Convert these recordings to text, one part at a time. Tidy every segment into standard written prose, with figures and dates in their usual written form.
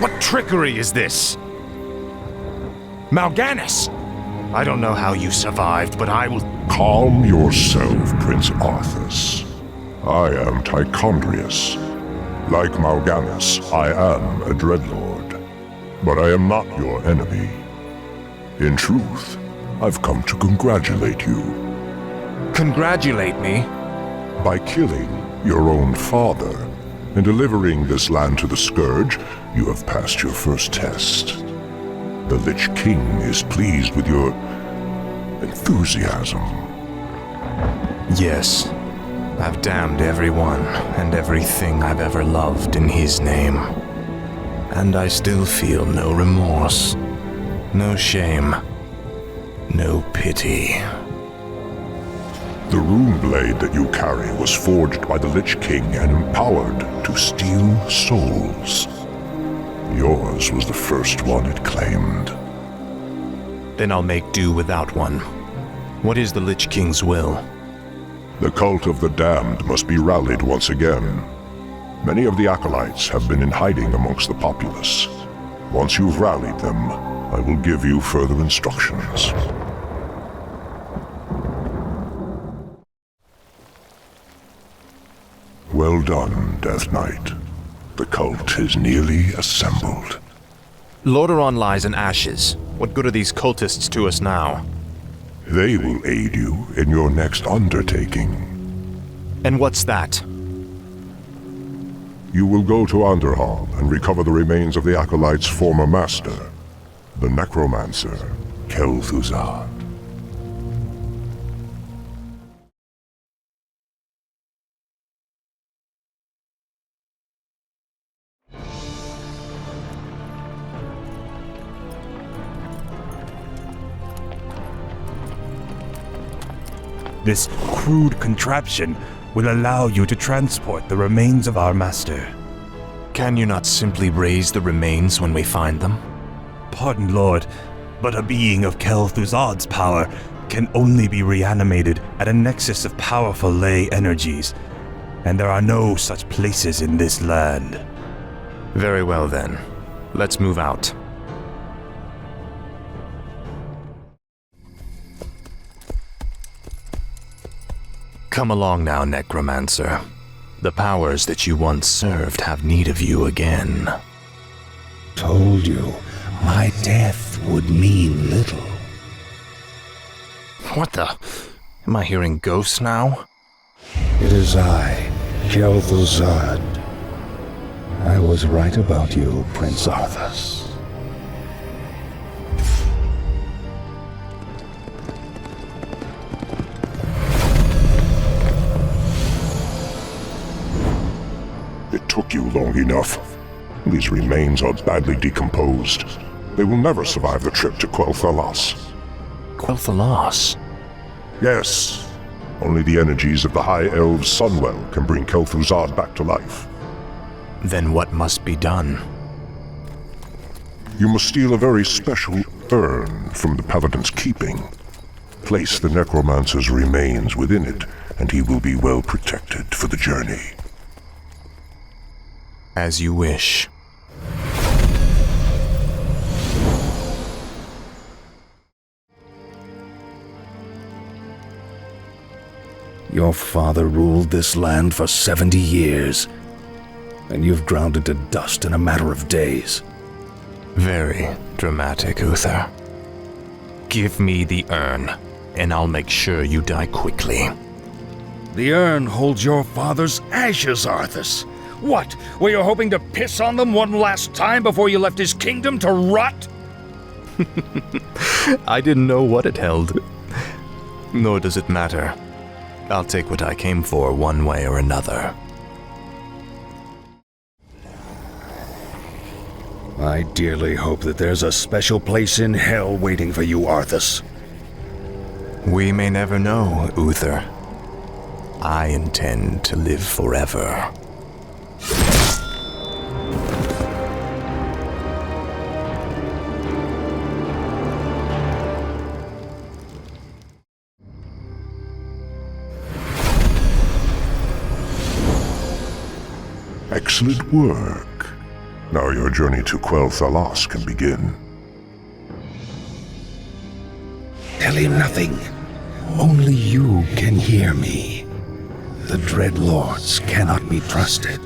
What trickery is this? Mal'Ganis! I don't know how you survived, but I will... Calm yourself, Prince Arthas. I am Tichondrius. Like Mal'Ganis, I am a Dreadlord. But I am not your enemy. In truth, I've come to congratulate you. Congratulate me? By killing your own father and delivering this land to the Scourge, you have passed your first test. The Lich King is pleased with your enthusiasm. Yes. I've damned everyone and everything I've ever loved in his name. And I still feel no remorse, no shame, no pity. The rune blade that you carry was forged by the Lich King and empowered to steal souls. Yours was the first one it claimed. Then I'll make do without one. What is the Lich King's will? The cult of the damned must be rallied once again. Many of the acolytes have been in hiding amongst the populace. Once you've rallied them, I will give you further instructions. Well done, Death Knight. The cult is nearly assembled. Lordaeron lies in ashes. What good are these cultists to us now? They will aid you in your next undertaking. And what's that? You will go to Underhall and recover the remains of the acolyte's former master, the necromancer, Kel'Thuzad. This crude contraption will allow you to transport the remains of our master. Can you not simply raise the remains when we find them? Pardon, Lord, but a being of Kel'Thuzad's power can only be reanimated at a nexus of powerful ley energies, and there are no such places in this land. Very well then. Let's move out. Come along now, Necromancer. The powers that you once served have need of you again. Told you, my death would mean little. What the? Am I hearing ghosts now? It is I, Kel'Thuzad. I was right about you, Prince Arthas. It took you long enough. These remains are badly decomposed. They will never survive the trip to Quel'Thalas. Quel'Thalas? Yes. Only the energies of the High Elves' Sunwell can bring Kel'Thuzad back to life. Then what must be done? You must steal a very special urn from the Paladin's keeping. Place the Necromancer's remains within it, and he will be well protected for the journey. As you wish. Your father ruled this land for 70 years, and you've ground it to dust in a matter of days. Very dramatic, Uther. Give me the urn, and I'll make sure you die quickly. The urn holds your father's ashes, Arthas. What? Were you hoping to piss on them one last time before you left his kingdom to rot? I didn't know what it held. Nor does it matter. I'll take what I came for one way or another. I dearly hope that there's a special place in hell waiting for you, Arthas. We may never know, Uther. I intend to live forever. Excellent work. Now your journey to Quel'Thalas can begin. Tell him nothing. Only you can hear me. The Dreadlords cannot be trusted.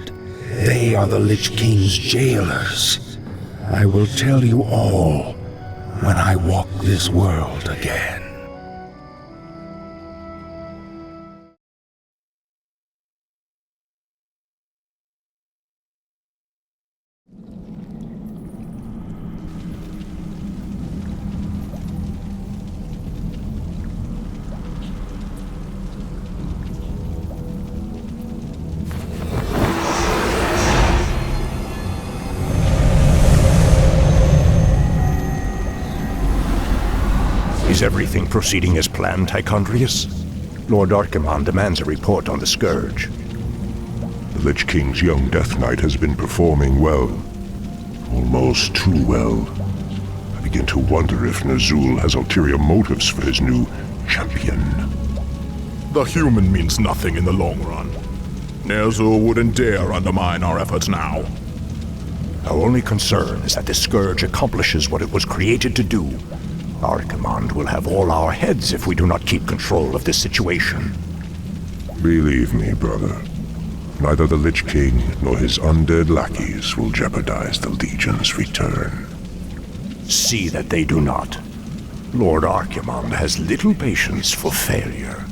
They are the Lich King's jailers. I will tell you all when I walk this world again. Is everything proceeding as planned, Tychondrius? Lord Archimonde demands a report on the Scourge. The Lich King's young Death Knight has been performing well. Almost too well. I begin to wonder if Ner'zhul has ulterior motives for his new champion. The human means nothing in the long run. Ner'zhul wouldn't dare undermine our efforts now. Our only concern is that the Scourge accomplishes what it was created to do. Archimonde will have all our heads if we do not keep control of this situation. Believe me, brother. Neither the Lich King nor his undead lackeys will jeopardize the Legion's return. See that they do not. Lord Archimonde has little patience for failure.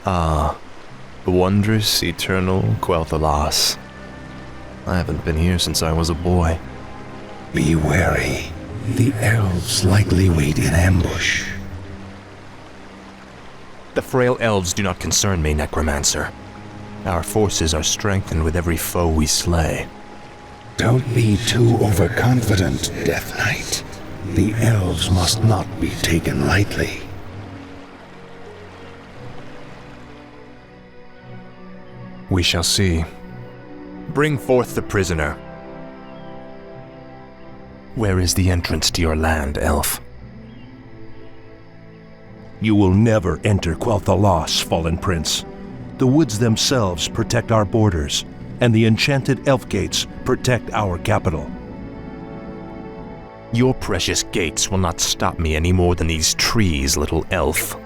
Ah, the wondrous, eternal Quel'Thalas. I haven't been here since I was a boy. Be wary. The elves likely wait in ambush. The frail elves do not concern me, Necromancer. Our forces are strengthened with every foe we slay. Don't be too overconfident, Death Knight. The elves must not be taken lightly. We shall see. Bring forth the prisoner. Where is the entrance to your land, elf? You will never enter Quel'Thalas, Fallen Prince. The woods themselves protect our borders, and the enchanted elf gates protect our capital. Your precious gates will not stop me any more than these trees, little elf.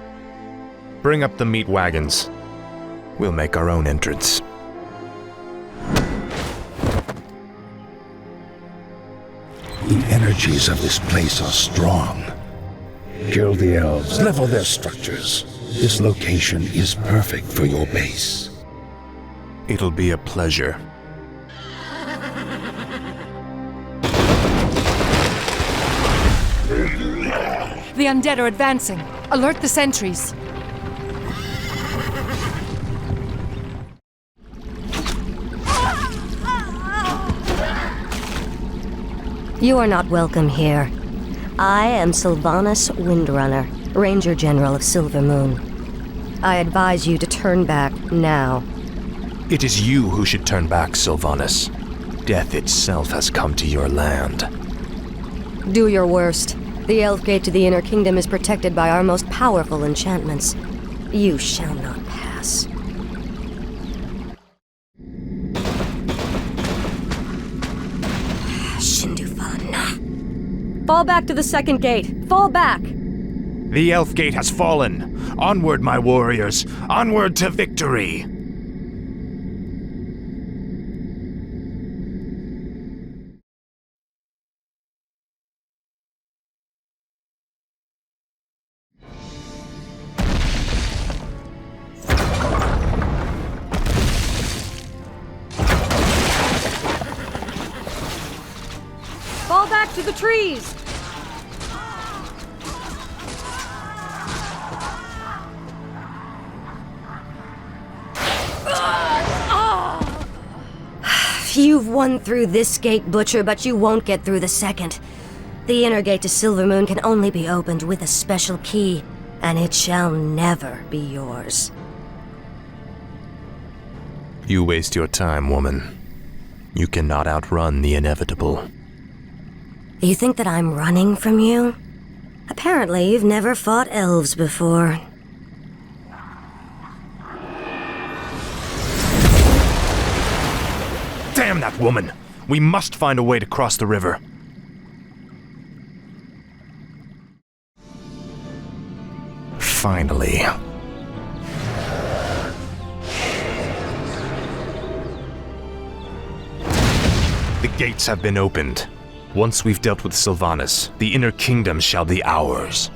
Bring up the meat wagons. We'll make our own entrance. The energies of this place are strong. Kill the elves, level their structures. This location is perfect for your base. It'll be a pleasure. The undead are advancing. Alert the sentries. You are not welcome here. I am Sylvanas Windrunner, Ranger General of Silvermoon. I advise you to turn back now. It is you who should turn back, Sylvanas. Death itself has come to your land. Do your worst. The Elf Gate to the Inner Kingdom is protected by our most powerful enchantments. You shall not pass. Fall back to the second gate. Fall back! The Elf Gate has fallen. Onward, my warriors. Onward to victory. Fall back to the trees! You've won through this gate, Butcher, but you won't get through the second. The inner gate to Silvermoon can only be opened with a special key, and it shall never be yours. You waste your time, woman. You cannot outrun the inevitable. You think that I'm running from you? Apparently, you've never fought elves before. Damn that woman! We must find a way to cross the river. Finally. The gates have been opened. Once we've dealt with Sylvanas, the inner kingdom shall be ours.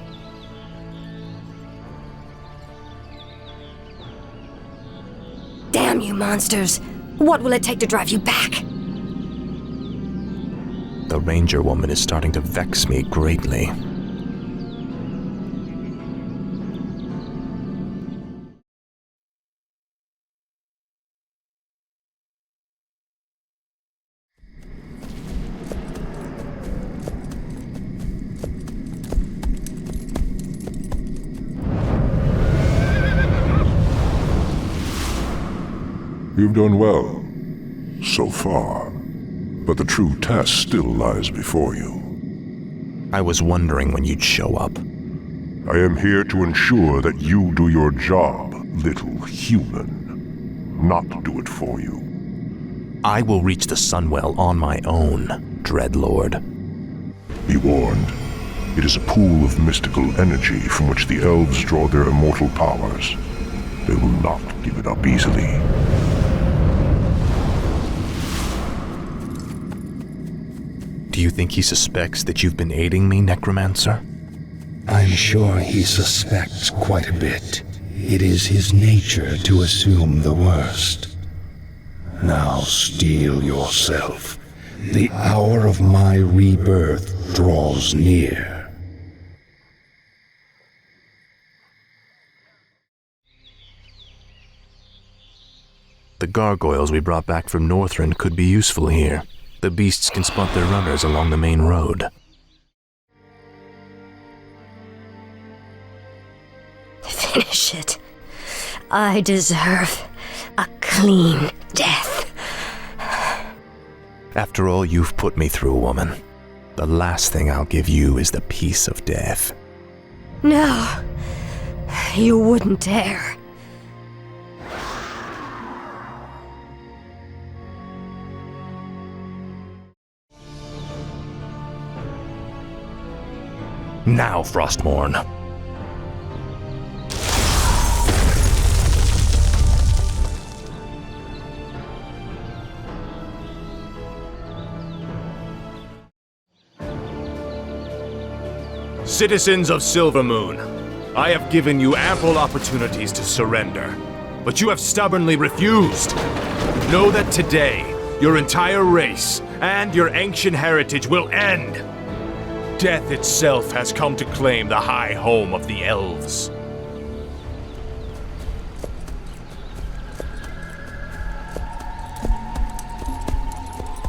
Damn you monsters! What will it take to drive you back? The ranger woman is starting to vex me greatly. You've done well, so far. But the true test still lies before you. I was wondering when you'd show up. I am here to ensure that you do your job, little human. Not do it for you. I will reach the Sunwell on my own, Dreadlord. Be warned. It is a pool of mystical energy from which the elves draw their immortal powers. They will not give it up easily. Do you think he suspects that you've been aiding me, Necromancer? I'm sure he suspects quite a bit. It is his nature to assume the worst. Now steel yourself. The hour of my rebirth draws near. The gargoyles we brought back from Northrend could be useful here. The beasts can spot their runners along the main road. Finish it. I deserve a clean death. After all you've put me through, woman, the last thing I'll give you is the peace of death. No, you wouldn't dare. Now, Frostmourne. Citizens of Silvermoon, I have given you ample opportunities to surrender, but you have stubbornly refused. Know that today, your entire race and your ancient heritage will end. Death itself has come to claim the high home of the elves.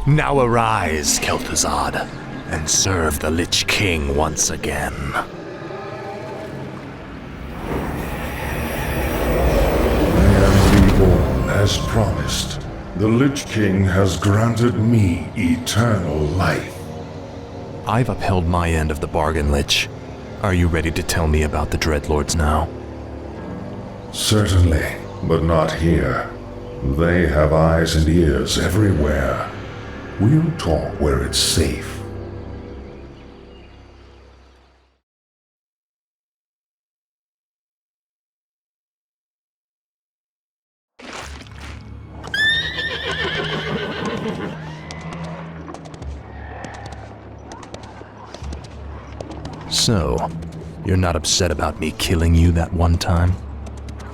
Now arise, Kel'Thuzad, and serve the Lich King once again. I am reborn as promised. The Lich King has granted me eternal life. I've upheld my end of the bargain, Lich. Are you ready to tell me about the Dreadlords now? Certainly, but not here. They have eyes and ears everywhere. We'll talk where it's safe. So, you're not upset about me killing you that one time?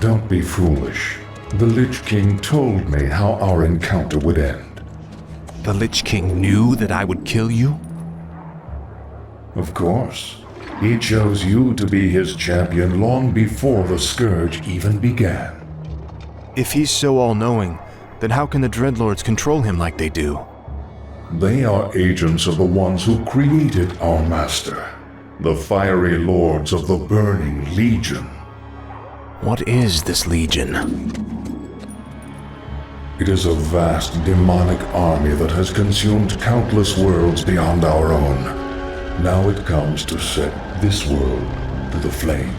Don't be foolish. The Lich King told me how our encounter would end. The Lich King knew that I would kill you? Of course. He chose you to be his champion long before the Scourge even began. If he's so all-knowing, then how can the Dreadlords control him like they do? They are agents of the ones who created our master, the fiery lords of the Burning Legion. What is this Legion? It is a vast demonic army that has consumed countless worlds beyond our own. Now it comes to set this world to the flame.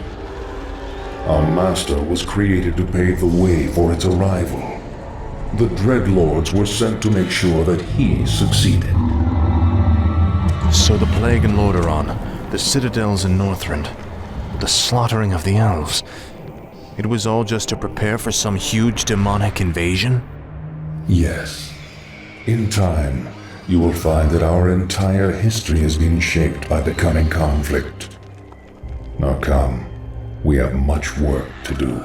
Our master was created to pave the way for its arrival. The Dreadlords were sent to make sure that he succeeded. So the plague in Lordaeron, the citadels in Northrend, the slaughtering of the elves, it was all just to prepare for some huge demonic invasion? Yes. In time, you will find that our entire history has been shaped by the coming conflict. Now come, we have much work to do.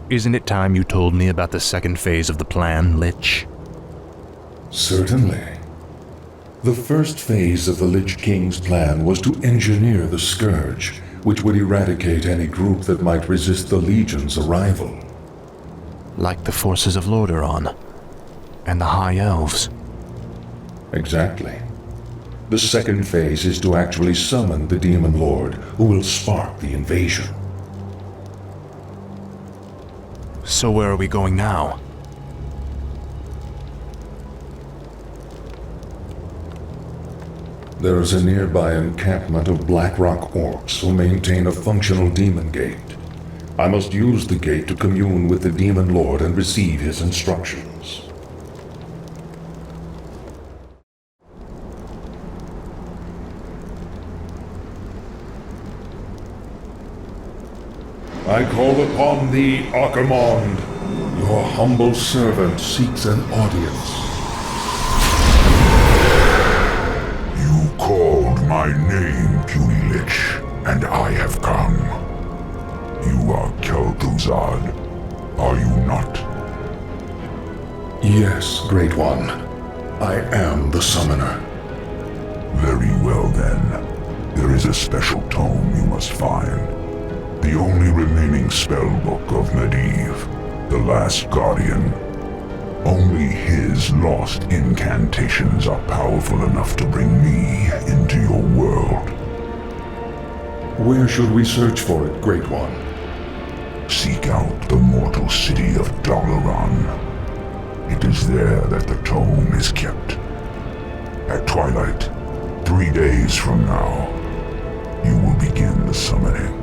Isn't it time you told me about the second phase of the plan, Lich? Certainly. The first phase of the Lich King's plan was to engineer the Scourge, which would eradicate any group that might resist the Legion's arrival. Like the forces of Lordaeron and the High Elves. Exactly. The second phase is to actually summon the Demon Lord, who will spark the invasion. So where are we going now? There is a nearby encampment of Blackrock orcs who maintain a functional demon gate. I must use the gate to commune with the Demon Lord and receive his instructions. I call upon thee, Archimonde. Your humble servant seeks an audience. You called my name, puny Lich, and I have come. You are Kel'Thuzad, are you not? Yes, Great One. I am the summoner. Very well then. There is a special tome you must find. The only remaining spellbook of Medivh, the Last Guardian. Only his lost incantations are powerful enough to bring me into your world. Where should we search for it, Great One? Seek out the mortal city of Dalaran. It is there that the tome is kept. At twilight, 3 days from now, you will begin the summoning.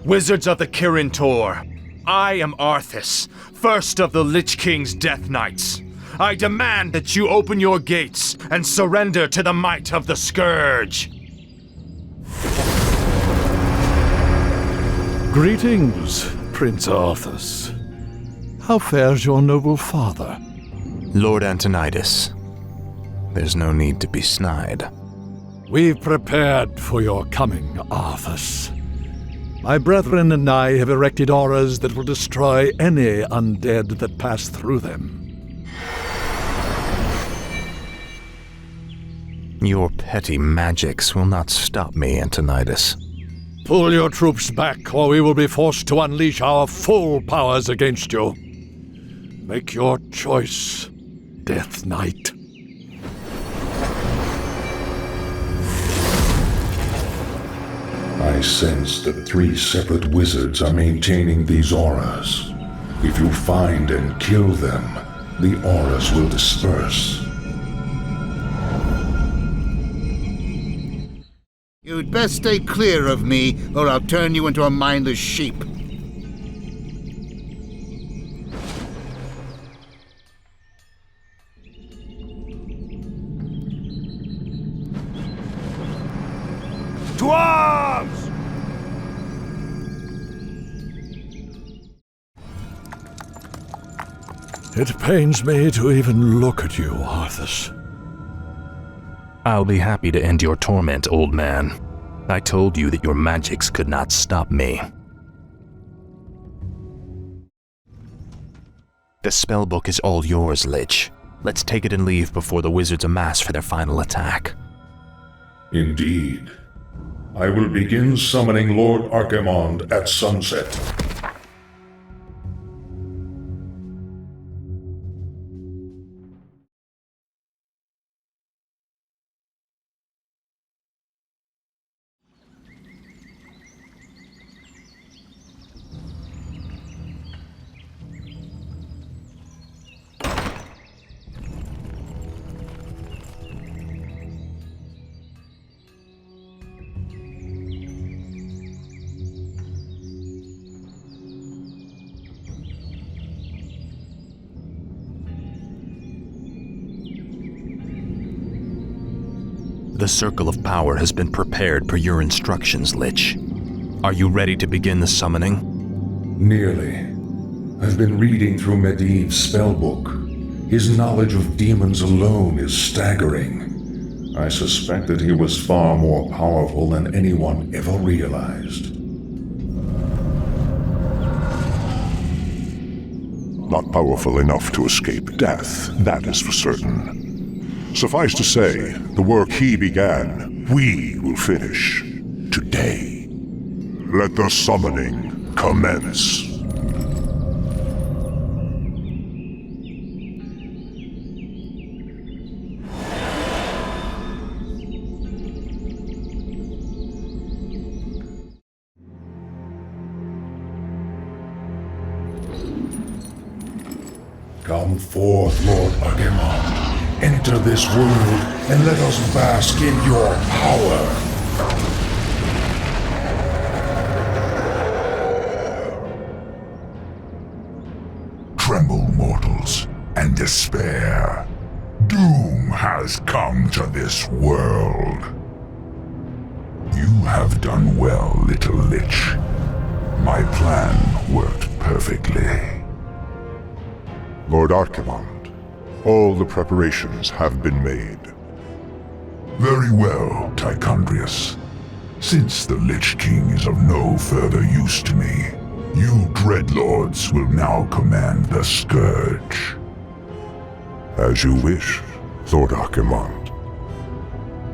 Wizards of the Kirin Tor, I am Arthas, first of the Lich King's Death Knights. I demand that you open your gates and surrender to the might of the Scourge. Greetings, Prince Arthas. How fares your noble father? Lord Antonidas. There's no need to be snide. We've prepared for your coming, Arthas. My brethren and I have erected auras that will destroy any undead that pass through them. Your petty magics will not stop me, Antonidas. Pull your troops back, or we will be forced to unleash our full powers against you. Make your choice, Death Knight. I sense that 3 separate wizards are maintaining these auras. If you find and kill them, the auras will disperse. You'd best stay clear of me, or I'll turn you into a mindless sheep. To arms! It pains me to even look at you, Arthas. I'll be happy to end your torment, old man. I told you that your magics could not stop me. The spellbook is all yours, Lich. Let's take it and leave before the wizards amass for their final attack. Indeed. I will begin summoning Lord Archimond at sunset. The Circle of Power has been prepared per your instructions, Lich. Are you ready to begin the summoning? Nearly. I've been reading through Medivh's spellbook. His knowledge of demons alone is staggering. I suspect that he was far more powerful than anyone ever realized. Not powerful enough to escape death, that is for certain. Suffice to say, the work he began, we will finish today. Let the summoning commence. Come forth, Lord Archimond. Enter this world and let us bask in your power. Tremble, mortals, and despair. Doom has come to this world. You have done well, little Lich. My plan worked perfectly. Lord Archimond, all the preparations have been made. Very well, Tichondrius. Since the Lich King is of no further use to me, you Dreadlords will now command the Scourge. As you wish, Lord Archimond.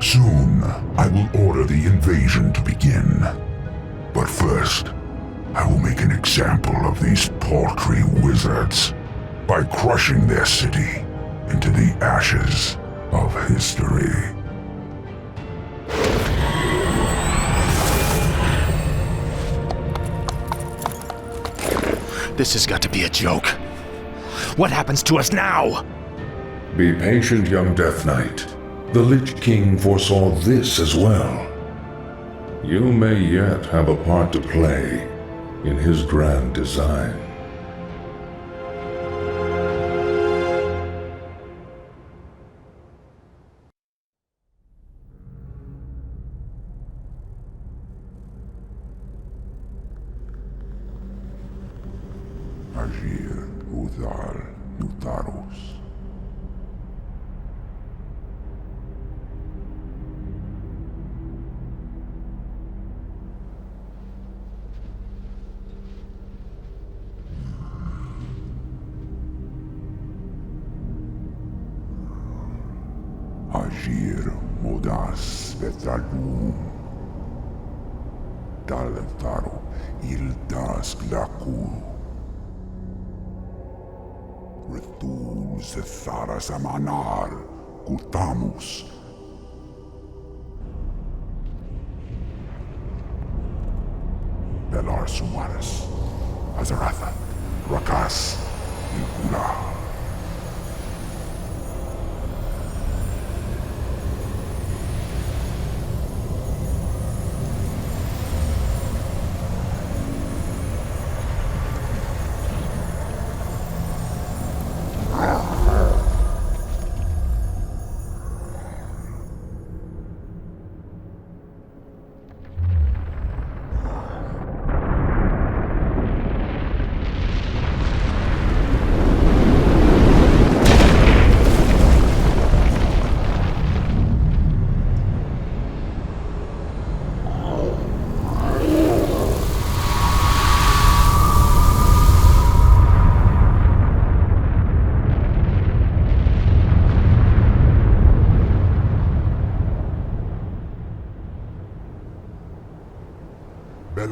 Soon, I will order the invasion to begin. But first, I will make an example of these paltry wizards by crushing their city into the ashes of history. This has got to be a joke. What happens to us now? Be patient, young Death Knight. The Lich King foresaw this as well. You may yet have a part to play in his grand design. Agir, Udal, Utarus. Agir, Modas, Vetalum. Dalentaro, Ildas, Glakul. Retul Zethara Samanar, Kutamus. Belar Sumaris, Azaratha, Rakas, Ilkula.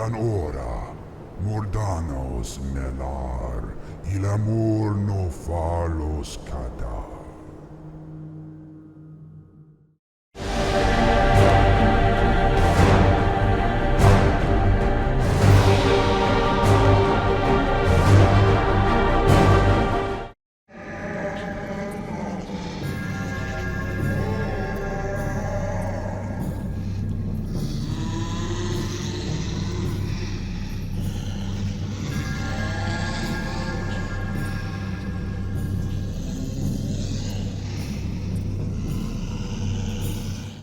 Quedan ora, mordanos melar, il amor no falos cadar.